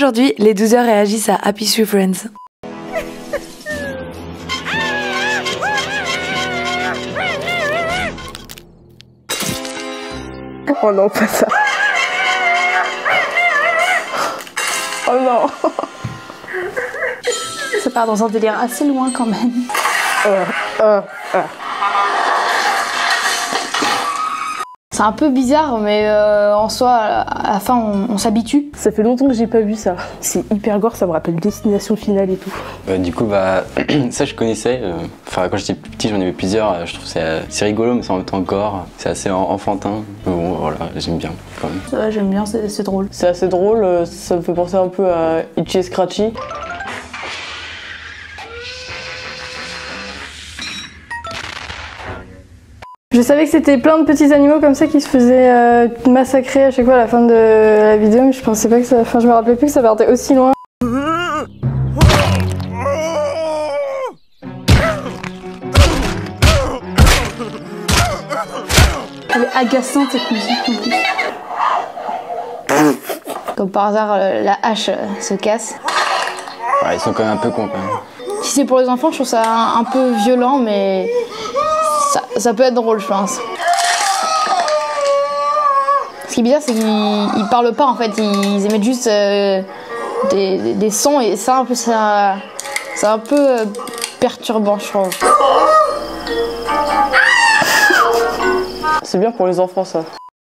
Aujourd'hui, les 12 heures réagissent à Happy Tree Friends. Oh non, pas ça. Oh non. Ça part dans un délire assez loin quand même. C'est un peu bizarre, mais en soi, à la fin, on s'habitue. Ça fait longtemps que j'ai pas vu ça. C'est hyper gore, ça me rappelle Destination Finale et tout. Du coup, ça je connaissais. Enfin, quand j'étais plus petit, j'en ai vu plusieurs. Je trouve que c'est rigolo, mais c'est en même temps gore. C'est assez enfantin. Mais bon, voilà, j'aime bien quand même. Ça va, j'aime bien, c'est drôle. C'est assez drôle, ça me fait penser un peu à Itchy et Scratchy. Je savais que c'était plein de petits animaux comme ça qui se faisaient massacrer à chaque fois à la fin de la vidéo, mais je pensais pas que ça... Enfin, je me rappelais plus que ça partait aussi loin. Elle est agaçante cette musique en plus. Comme par hasard, la hache se casse. Ouais, ils sont quand même un peu cons quand même. Si c'est pour les enfants, je trouve ça un peu violent, mais ça peut être drôle, je pense. Ce qui est bizarre, c'est qu'ils parlent pas en fait, ils émettent juste des sons et ça, un peu, c'est un peu perturbant, je trouve. C'est bien pour les enfants ça.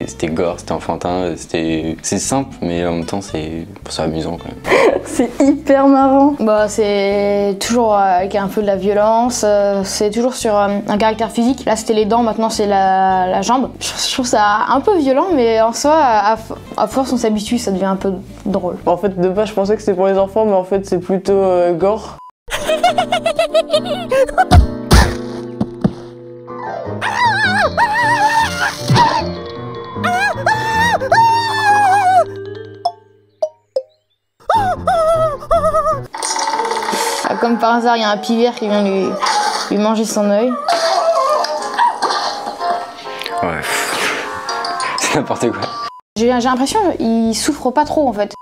C'était gore, c'était enfantin, c'est simple, mais en même temps c'est amusant quand même. C'est hyper marrant. Bah, c'est toujours avec un peu de la violence, c'est toujours sur un caractère physique. Là c'était les dents, maintenant c'est la jambe. Je trouve ça un peu violent, mais en soi, à force on s'habitue, ça devient un peu drôle. En fait, de base je pensais que c'était pour les enfants, mais en fait c'est plutôt gore. Comme par hasard, il y a un pivert qui vient lui manger son œil. Ouais, c'est n'importe quoi. J'ai l'impression qu'il souffre pas trop en fait.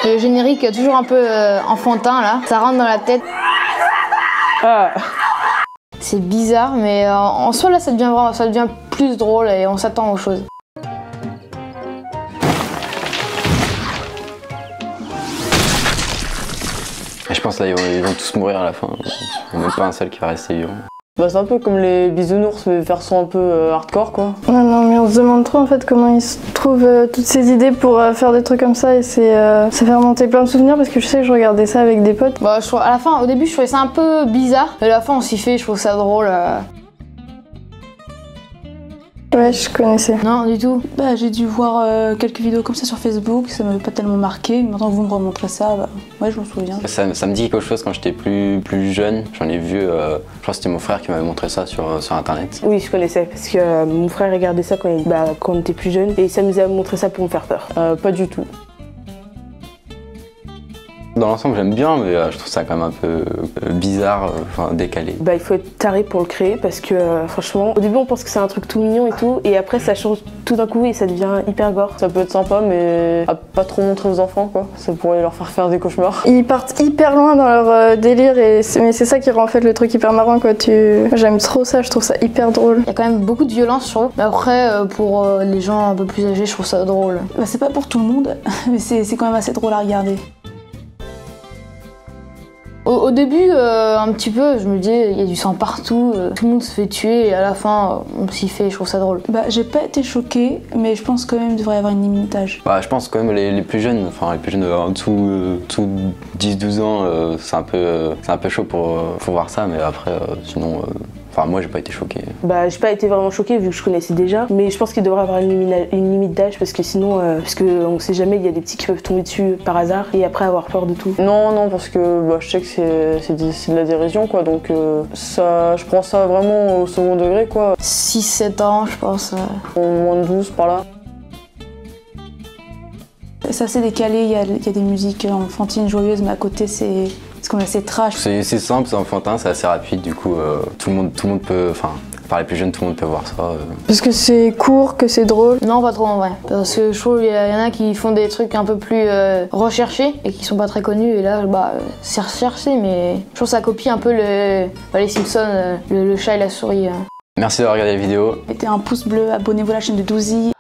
Le générique est toujours un peu enfantin là, ça rentre dans la tête. C'est bizarre, mais en soi là ça devient plus drôle et on s'attend aux choses. Et je pense là ils vont tous mourir à la fin. Il n'y a même pas un seul qui va rester vivant. Bah, c'est un peu comme les bisounours, mais version un peu hardcore quoi. Non, mais on se demande trop en fait comment ils se trouvent toutes ces idées pour faire des trucs comme ça, et ça fait remonter plein de souvenirs parce que je sais que je regardais ça avec des potes. Bah, à la fin, au début je trouvais ça un peu bizarre, mais à la fin on s'y fait, je trouve ça drôle. Ouais, je connaissais. Non, du tout. Bah, j'ai dû voir quelques vidéos comme ça sur Facebook, ça m'avait pas tellement marqué. Maintenant que vous me remontrez ça, bah, ouais, je m'en souviens. Ça me dit quelque chose quand j'étais plus jeune. J'en ai vu, je crois que c'était mon frère qui m'avait montré ça sur internet. Oui, je connaissais, parce que mon frère regardait ça quand on était plus jeune, et il s'amusait à me montrer ça pour me faire peur. Pas du tout. Dans l'ensemble, j'aime bien, mais je trouve ça quand même un peu bizarre, enfin décalé. Bah, il faut être taré pour le créer parce que franchement, au début on pense que c'est un truc tout mignon et tout, et après ça change tout d'un coup et ça devient hyper gore. Ça peut être sympa, mais à pas trop montrer aux enfants quoi. Ça pourrait leur faire des cauchemars. Ils partent hyper loin dans leur délire, mais c'est ça qui rend en fait le truc hyper marrant quoi. J'aime trop ça, je trouve ça hyper drôle. Il y a quand même beaucoup de violence, je trouve. Mais après, pour les gens un peu plus âgés, je trouve ça drôle. Bah, c'est pas pour tout le monde, mais c'est quand même assez drôle à regarder. Au début, un petit peu, je me disais, il y a du sang partout, tout le monde se fait tuer, et à la fin, on s'y fait, je trouve ça drôle. Bah, j'ai pas été choquée, mais je pense quand même qu'il devrait y avoir une limitage. Bah, je pense quand même les plus jeunes, enfin les plus jeunes en dessous 10-12 ans, c'est un peu chaud pour voir ça, mais après, sinon, enfin moi j'ai pas été choqué. Bah, j'ai pas été vraiment choquée vu que je connaissais déjà, mais je pense qu'il devrait y avoir une limite d'âge parce que sinon, parce qu'on sait jamais, il y a des petits qui peuvent tomber dessus par hasard et après avoir peur de tout. Non, parce que bah, je sais que c'est de la dérision quoi, donc je prends ça vraiment au second degré quoi. 6-7 ans je pense. Moins de 12 par là. C'est assez décalé, il y a des musiques enfantines, joyeuses, mais à côté c'est ce qu'on a, c'est trash. C'est simple, c'est enfantin, c'est assez rapide, du coup tout le monde peut, enfin par les plus jeunes, tout le monde peut voir ça. Parce que c'est court, que c'est drôle. Non, pas trop en vrai. Parce que je trouve qu'il y en a qui font des trucs un peu plus recherchés et qui sont pas très connus. Et là, c'est recherché, mais je trouve que ça copie un peu les Simpsons, le chat et la souris. Merci d'avoir regardé la vidéo. Mettez un pouce bleu, abonnez-vous à la chaîne de Douzy.